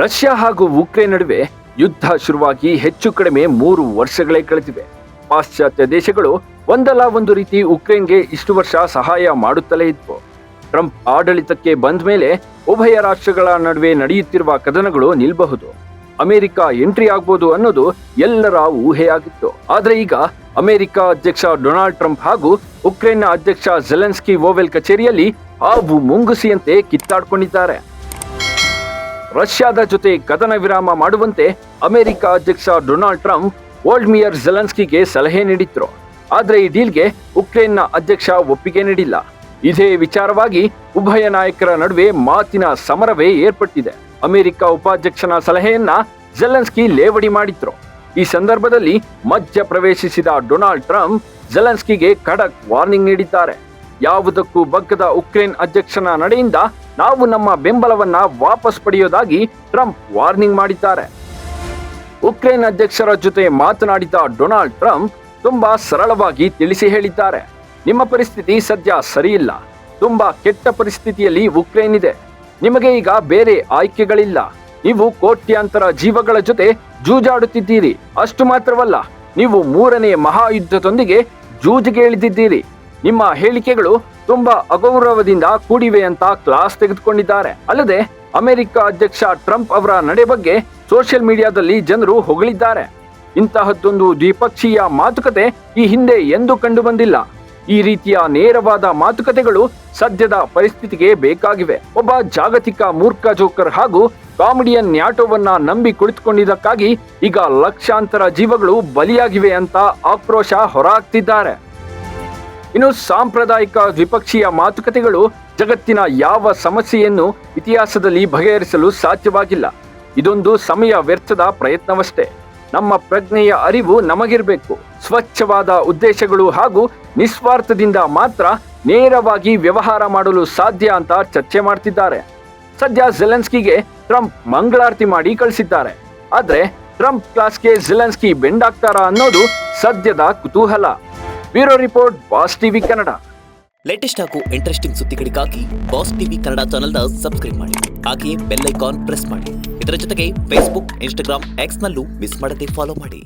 Russia ಹಾಗೂ Ukraine ನಡುವೆ ಯುದ್ಧ ಶುರುವಾಗಿ ಹೆಚ್ಚು ಕಡಿಮೆ 3 ವರ್ಷಗಳೇ ಕಳೆದಿವೆ. ಪಾಶ್ಚಾತ್ಯ ದೇಶಗಳು ಒಂದಲ್ಲ ಒಂದು ರೀತಿ ಉಕ್ರೇನ್ಗೆ ಇಷ್ಟು ವರ್ಷ ಸಹಾಯ ಮಾಡುತ್ತಲೇ ಇದ್ವು. ಟ್ರಂಪ್ ಆಡಳಿತಕ್ಕೆ ಬಂದ ಮೇಲೆ ಉಭಯ ರಾಷ್ಟ್ರಗಳ ನಡುವೆ ನಡೆಯುತ್ತಿರುವ ಕದನಗಳು ನಿಲ್ಲಬಹುದು, ಅಮೆರಿಕ ಎಂಟ್ರಿ ಆಗ್ಬೋದು ಅನ್ನೋದು ಎಲ್ಲರ ಊಹೆಯಾಗಿತ್ತು. ಆದ್ರೆ ಈಗ ಅಮೆರಿಕ ಅಧ್ಯಕ್ಷ ಡೊನಾಲ್ಡ್ ಟ್ರಂಪ್ ಹಾಗೂ ಉಕ್ರೇನ್ನ ಅಧ್ಯಕ್ಷ ಝೆಲೆನ್ಸ್ಕಿ ಓವೆಲ್ ಕಚೇರಿಯಲ್ಲಿ ಹಾವು ಮುಂಗುಸಿಯಂತೆ ಕಿತ್ತಾಡ್ಕೊಂಡಿದ್ದಾರೆ. ರಷ್ಯಾದ ಜೊತೆ ಕದನ ವಿರಾಮ ಮಾಡುವಂತೆ ಅಮೆರಿಕ ಅಧ್ಯಕ್ಷ ಡೊನಾಲ್ಡ್ ಟ್ರಂಪ್ ವೋಲ್ಡಿಮಿರ್ ಝೆಲೆನ್ಸ್ಕಿಗೆ ಸಲಹೆ ನೀಡಿದ್ರು. ಆದ್ರೆ ಈ ಡೀಲ್ಗೆ ಉಕ್ರೇನ್ನ ಅಧ್ಯಕ್ಷ ಒಪ್ಪಿಗೆ ನೀಡಿಲ್ಲ. ಇದೇ ವಿಚಾರವಾಗಿ ಉಭಯ ನಾಯಕರ ನಡುವೆ ಮಾತಿನ ಸಮರವೇ ಏರ್ಪಟ್ಟಿದೆ. ಅಮೆರಿಕ ಉಪಾಧ್ಯಕ್ಷನ ಸಲಹೆಯನ್ನ ಝೆಲೆನ್ಸ್ಕಿ ಲೇವಡಿ ಮಾಡಿದ್ರು. ಈ ಸಂದರ್ಭದಲ್ಲಿ ಮಧ್ಯ ಪ್ರವೇಶಿಸಿದ ಡೊನಾಲ್ಡ್ ಟ್ರಂಪ್ ಝೆಲೆನ್ಸ್ಕಿಗೆ ಖಡಕ್ ವಾರ್ನಿಂಗ್ ನೀಡಿದ್ದಾರೆ. ಯಾವುದಕ್ಕೂ ಬಗ್ಗದ ಉಕ್ರೇನ್ ಅಧ್ಯಕ್ಷನ ನಡೆಯಿಂದ ನಾವು ನಮ್ಮ ಬೆಂಬಲವನ್ನ ವಾಪಸ್ ಪಡೆಯೋದಾಗಿ ಟ್ರಂಪ್ ವಾರ್ನಿಂಗ್ ಮಾಡಿದ್ದಾರೆ. ಉಕ್ರೇನ್ ಅಧ್ಯಕ್ಷರ ಜೊತೆ ಮಾತನಾಡಿದ ಡೊನಾಲ್ಡ್ ಟ್ರಂಪ್ ತುಂಬಾ ಸರಳವಾಗಿ ತಿಳಿಸಿ ಹೇಳಿದ್ದಾರೆ, ನಿಮ್ಮ ಪರಿಸ್ಥಿತಿ ಸದ್ಯ ಸರಿಯಿಲ್ಲ, ತುಂಬಾ ಕೆಟ್ಟ ಪರಿಸ್ಥಿತಿಯಲ್ಲಿ ಉಕ್ರೇನ್ ಇದೆ. ನಿಮಗೆ ಈಗ ಬೇರೆ ಆಯ್ಕೆಗಳಿಲ್ಲ. ನೀವು ಕೋಟ್ಯಾಂತರ ಜೀವಗಳ ಜೊತೆ ಜೂಜಾಡುತ್ತಿದ್ದೀರಿ. ಅಷ್ಟು ಮಾತ್ರವಲ್ಲ, ನೀವು 3ನೇ ಮಹಾಯುದ್ಧದೊಂದಿಗೆ ಜೂಜಿಗೆ ಇಳಿದಿದ್ದೀರಿ. ನಿಮ್ಮ ಹೇಳಿಕೆಗಳು ತುಂಬಾ ಅಗೌರವದಿಂದ ಕೂಡಿವೆ ಅಂತ ಕ್ಲಾಸ್ ತೆಗೆದುಕೊಂಡಿದ್ದಾರೆ. ಅಲ್ಲದೆ ಅಮೆರಿಕ ಅಧ್ಯಕ್ಷ ಟ್ರಂಪ್ ಅವರ ನಡೆ ಬಗ್ಗೆ ಸೋಷಿಯಲ್ ಮೀಡಿಯಾದಲ್ಲಿ ಜನರು ಹೊಗಳಿದ್ದಾರೆ. ಇಂತಹದ್ದೊಂದು ದ್ವಿಪಕ್ಷೀಯ ಮಾತುಕತೆ ಈ ಹಿಂದೆ ಎಂದೂ ಕಂಡು ಬಂದಿಲ್ಲ. ಈ ರೀತಿಯ ನೇರವಾದ ಮಾತುಕತೆಗಳು ಸದ್ಯದ ಪರಿಸ್ಥಿತಿಗೆ ಬೇಕಾಗಿವೆ. ಒಬ್ಬ ಜಾಗತಿಕ ಮೂರ್ಖ ಜೋಕರ್ ಹಾಗೂ ಕಾಮಿಡಿಯನ್ ನ್ಯಾಟೋವನ್ನ ನಂಬಿ ಕುಳಿತುಕೊಂಡಿದ್ದಕ್ಕಾಗಿ ಈಗ ಲಕ್ಷಾಂತರ ಜೀವಗಳು ಬಲಿಯಾಗಿವೆ ಅಂತ ಆಕ್ರೋಶ ಹೊರಹಾಕ್ತಿದ್ದಾರೆ. ಇನ್ನು ಸಾಂಪ್ರದಾಯಿಕ ದ್ವಿಪಕ್ಷೀಯ ಮಾತುಕತೆಗಳು ಜಗತ್ತಿನ ಯಾವ ಸಮಸ್ಯೆಯನ್ನು ಇತಿಹಾಸದಲ್ಲಿ ಬಗೆಹರಿಸಲು ಸಾಧ್ಯವಾಗಿಲ್ಲ. ಇದೊಂದು ಸಮಯ ವ್ಯರ್ಥದ ಪ್ರಯತ್ನವಷ್ಟೇ. ನಮ್ಮ ಪ್ರಜ್ಞೆಯ ಅರಿವು ನಮಗಿರಬೇಕು. ಸ್ವಚ್ಛವಾದ ಉದ್ದೇಶಗಳು ಹಾಗೂ ನಿಸ್ವಾರ್ಥದಿಂದ ಮಾತ್ರ ನೇರವಾಗಿ ವ್ಯವಹಾರ ಮಾಡಲು ಸಾಧ್ಯ ಅಂತ ಚರ್ಚೆ ಮಾಡ್ತಿದ್ದಾರೆ. ಸದ್ಯ ಝೆಲೆನ್ಸ್ಕಿಗೆ ಟ್ರಂಪ್ ಮಂಗಳಾರತಿ ಮಾಡಿ ಕಳಿಸಿದ್ದಾರೆ. ಆದ್ರೆ ಟ್ರಂಪ್ ಕ್ಲಾಸ್ಗೆ ಝೆಲೆನ್ಸ್ಕಿ ಬೆಂಡಾಗ್ತಾರಾ ಅನ್ನೋದು ಸದ್ಯದ ಕುತೂಹಲ. Bureau report, boss TV Kannada. Latest ಹಾಗೂ ಇಂಟ್ರೆಸ್ಟಿಂಗ್ ಸುದ್ದಿಗಳಿಗಾಗಿ ಬಾಸ್ ಟಿವಿ ಕನ್ನಡ ಚಾನೆಲ್ನ ಸಬ್ಸ್ಕ್ರೈಬ್ ಮಾಡಿ. ಹಾಗೆಯೇ ಬೆಲ್ ಐಕಾನ್ ಪ್ರೆಸ್ ಮಾಡಿ. ಇದರ ಜೊತೆಗೆ ಫೇಸ್ಬುಕ್, ಇನ್ಸ್ಟಾಗ್ರಾಮ್, ಎಕ್ಸ್ ನಲ್ಲೂ ಮಿಸ್ ಮಾಡದೆ ಫಾಲೋ ಮಾಡಿ.